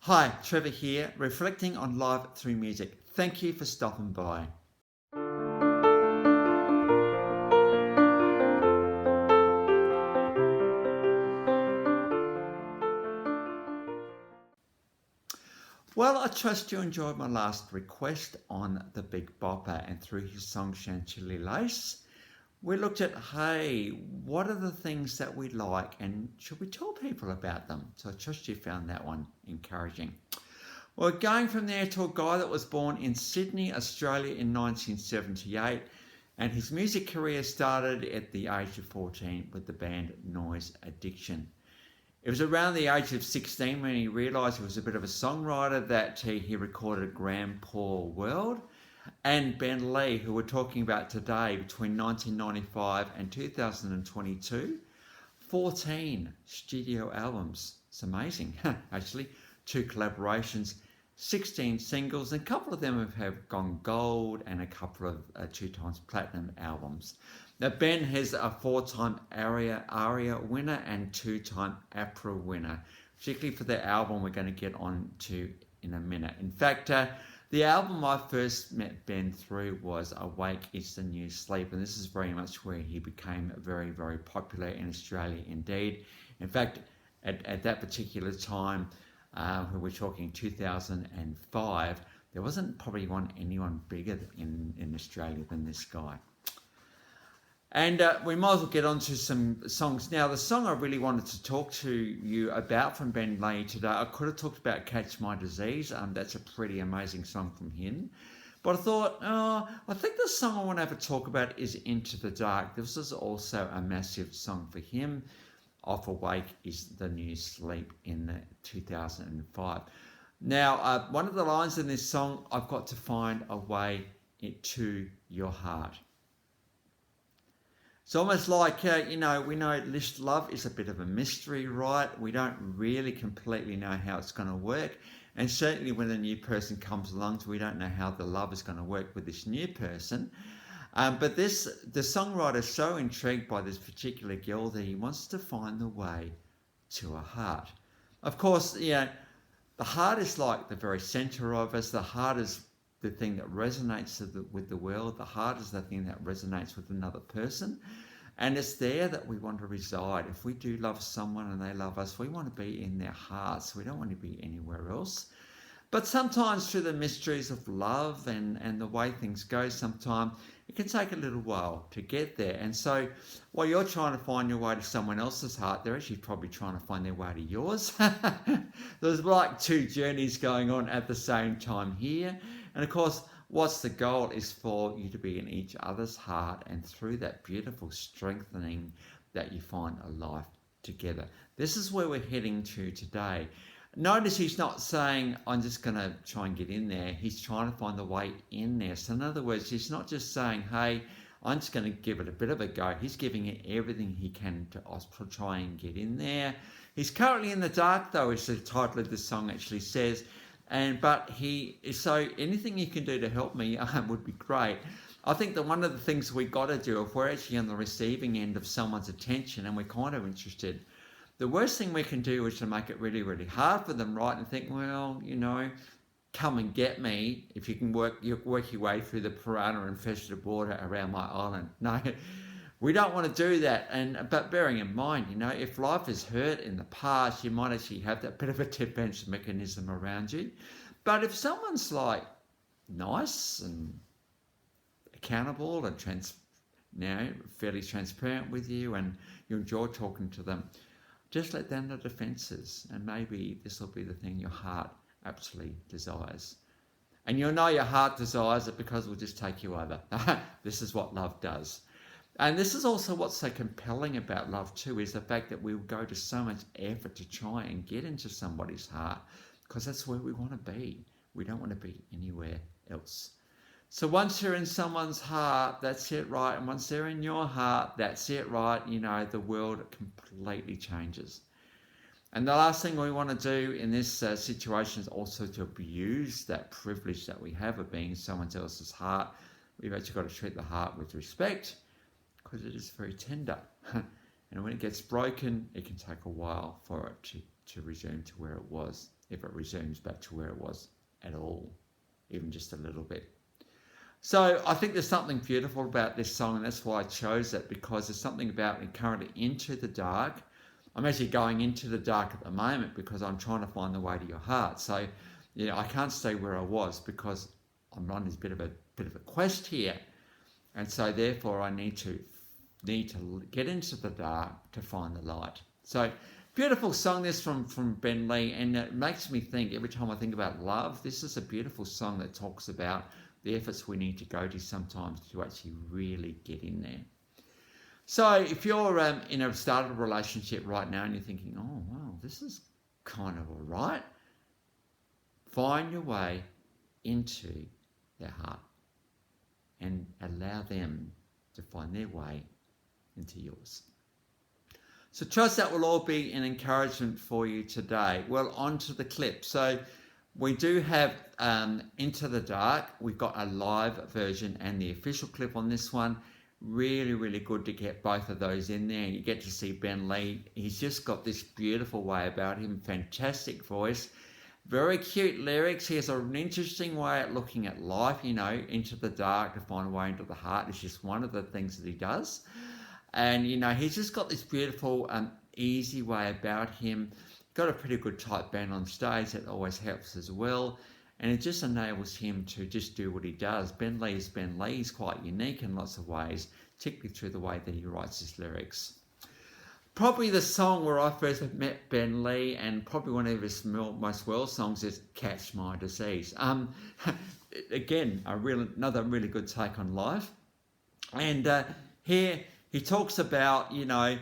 Hi, Trevor here, reflecting on life through music. Thank you for stopping by. Well, I trust you enjoyed my last request on the Big Bopper and through his song Chantilly Lace. We looked at, hey, what are the things that we like and should we tell people about them? So I trust you found that one encouraging. Well, going from there to a guy that was born in Sydney, Australia in 1978, and his music career started at the age of 14 with the band Noise Addiction. It was around the age of 16 when he realised he was a bit of a songwriter that he recorded Grand Poor World and Ben Lee, who we're talking about today, between 1995 and 2022, 14 studio albums. It's amazing, actually. 2 collaborations, 16 singles, and a couple of them have gone gold and a couple of 2 times platinum albums. Now, Ben has a 4-time ARIA winner and 2-time APRA winner, particularly for the album we're going to get on to in a minute. In fact, the album I first met Ben through was Awake is the New Sleep, and this is very much where he became very, very popular in Australia indeed. In fact, at that particular time, we're talking 2005, there wasn't probably anyone bigger in Australia than this guy. And we might as well get on to some songs. Now, the song I really wanted to talk to you about from Ben Lee today, I could have talked about Catch My Disease. That's a pretty amazing song from him. But I thought, I think the song I want to have a talk about is Into the Dark. This is also a massive song for him. Off Awake is the New Sleep in 2005. Now, one of the lines in this song, I've got to find a way to your heart. It's almost like, we know love is a bit of a mystery, right? We don't really completely know how it's going to work. And certainly when a new person comes along, we don't know how the love is going to work with this new person. But the songwriter is so intrigued by this particular girl that he wants to find the way to her heart. Of course, the heart is like the very center of us. The heart is the thing that resonates with the world. The heart is the thing that resonates with another person. And it's there that we want to reside. If we do love someone and they love us, we want to be in their hearts. We don't want to be anywhere else. But sometimes through the mysteries of love and the way things go, sometimes it can take a little while to get there. And so while you're trying to find your way to someone else's heart, they're actually probably trying to find their way to yours. There's like 2 journeys going on at the same time here. And of course, what's the goal is for you to be in each other's heart, and through that beautiful strengthening that you find a life together. This is where we're heading to today. Notice he's not saying, I'm just going to try and get in there. He's trying to find the way in there. So in other words, he's not just saying, hey, I'm just going to give it a bit of a go. He's giving it everything he can to try and get in there. He's currently in the dark, though, as the title of the song actually says. But so anything you can do to help me would be great. I think that one of the things we got to do, if we're actually on the receiving end of someone's attention and we're kind of interested, the worst thing we can do is to make it really, really hard for them, right? And think, well, come and get me if you can work your way through the piranha-infested water around my island. No, we don't want to do that. But bearing in mind, if life is hurt in the past, you might actually have that bit of a defense mechanism around you. But if someone's like nice and accountable and fairly transparent with you, and you enjoy talking to them, just let down the defences, and maybe this will be the thing your heart absolutely desires. And you'll know your heart desires it because it will just take you over. This is what love does. And this is also what's so compelling about love too, is the fact that we'll go to so much effort to try and get into somebody's heart, because that's where we want to be. We don't want to be anywhere else. So once you're in someone's heart, that's it, right? And once they're in your heart, that's it, right? The world completely changes. And the last thing we want to do in this situation is also to abuse that privilege that we have of being in someone else's heart. We've actually got to treat the heart with respect, because it is very tender. And when it gets broken, it can take a while for it to resume to where it was. if it resumes back to where it was at all, even just a little bit. So I think there's something beautiful about this song, and that's why I chose it, because there's something about it currently into the dark. I'm actually going into the dark at the moment because I'm trying to find the way to your heart. So, you know, I can't stay where I was because I'm on this bit of a quest here, and so therefore I need to get into the dark to find the light. So beautiful song this from Ben Lee, and it makes me think every time I think about love. This is a beautiful song that talks about the efforts we need to go to sometimes to actually really get in there. So if you're in a started relationship right now and you're thinking, oh wow, this is kind of all right, find your way into their heart and allow them to find their way into yours. So trust that will all be an encouragement for you today. Well, on to the clip. So we do have Into the Dark. We've got a live version and the official clip on this one. Really, really good to get both of those in there. You get to see Ben Lee. He's just got this beautiful way about him. Fantastic voice. Very cute lyrics. He has an interesting way at looking at life, you know, into the dark to find a way into the heart. It's just one of the things that he does. And, you know, he's just got this beautiful, easy way about him. Got a pretty good tight band on stage. That always helps as well. And it just enables him to just do what he does. Ben Lee is Ben Lee. He's quite unique in lots of ways, particularly through the way that he writes his lyrics. Probably the song where I first met Ben Lee, and probably one of his most well songs, is Catch My Disease. Again, another really good take on life. And here he talks about, you know,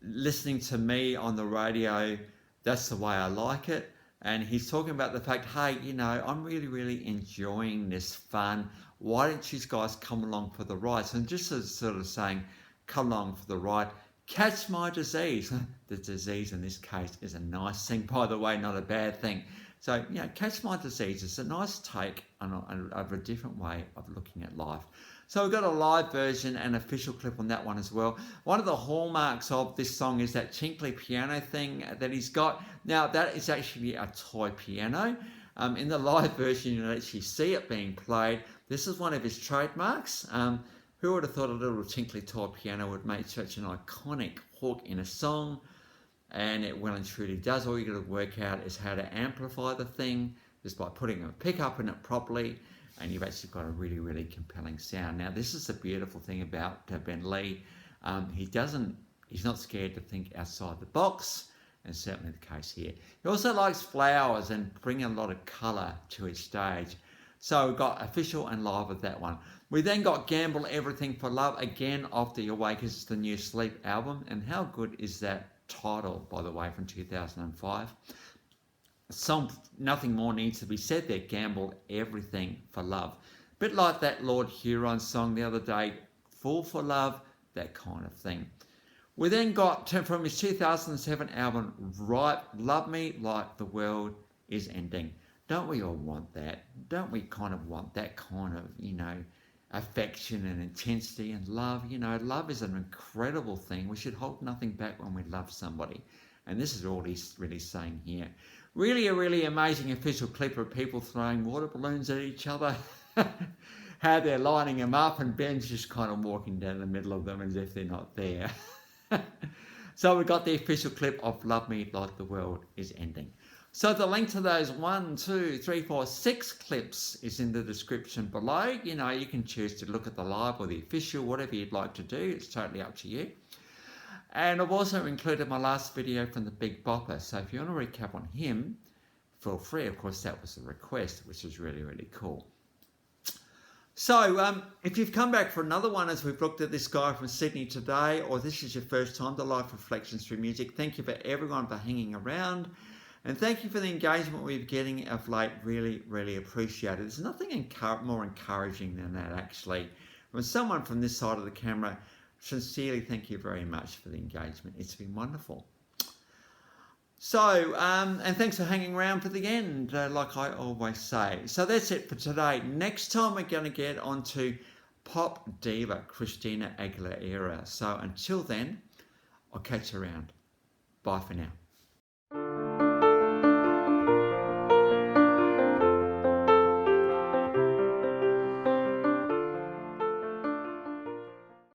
listening to me on the radio, that's the way I like it. And he's talking about the fact, hey, you know, I'm really, really enjoying this fun. Why don't you guys come along for the ride? So just as sort of saying, come along for the ride. Catch my disease. The disease in this case is a nice thing, by the way, not a bad thing. So, you know, catch my disease is a nice take on a different way of looking at life. So we've got a live version and official clip on that one as well. One of the hallmarks of this song is that tinkly piano thing that he's got. Now, that is actually a toy piano. In the live version, you'll actually see it being played. This is one of his trademarks. Who would have thought a little tinkly toy piano would make such an iconic hook in a song? And it well and truly does. All you got to work out is how to amplify the thing just by putting a pickup in it properly, and you've actually got a really, really compelling sound. Now, this is the beautiful thing about Ben Lee. He's not scared to think outside the box, and certainly the case here. He also likes flowers and bring a lot of colour to his stage. So we've got official and live with that one. We then got Gamble Everything for Love, again off the Awake is the New Sleep album. And how good is that title, by the way, from 2005? Nothing more needs to be said there. Gamble Everything for Love. Bit like that Lord Huron song the other day, Fool for Love, that kind of thing. We then got from his 2007 album, Right, Love Me Like the World Is Ending. Don't we all want that? Don't we kind of want that kind of, you know, affection and intensity and love? You know, love is an incredible thing. We should hold nothing back when we love somebody. And this is all he's really saying here. Really a really amazing official clip of people throwing water balloons at each other. How they're lining them up, and Ben's just kind of walking down the middle of them as if they're not there. So we got the official clip of Love Me Like the World Is Ending. So the link to those 6 clips is in the description below. You know, you can choose to look at the live or the official, whatever you'd like to do. It's totally up to you. And I've also included my last video from the Big Bopper. So if you want to recap on him, feel free. Of course, that was a request, which is really, really cool. So if you've come back for another one as we've looked at this guy from Sydney today, or this is your first time to Life Reflections Through Music, thank you for everyone for hanging around. And thank you for the engagement we're getting of late. Really, really appreciate it. There's nothing more encouraging than that, actually. From someone from this side of the camera, sincerely thank you very much for the engagement. It's been wonderful. So, and thanks for hanging around for the end, like I always say. So that's it for today. Next time we're going to get onto pop diva Christina Aguilera. So until then, I'll catch you around. Bye for now.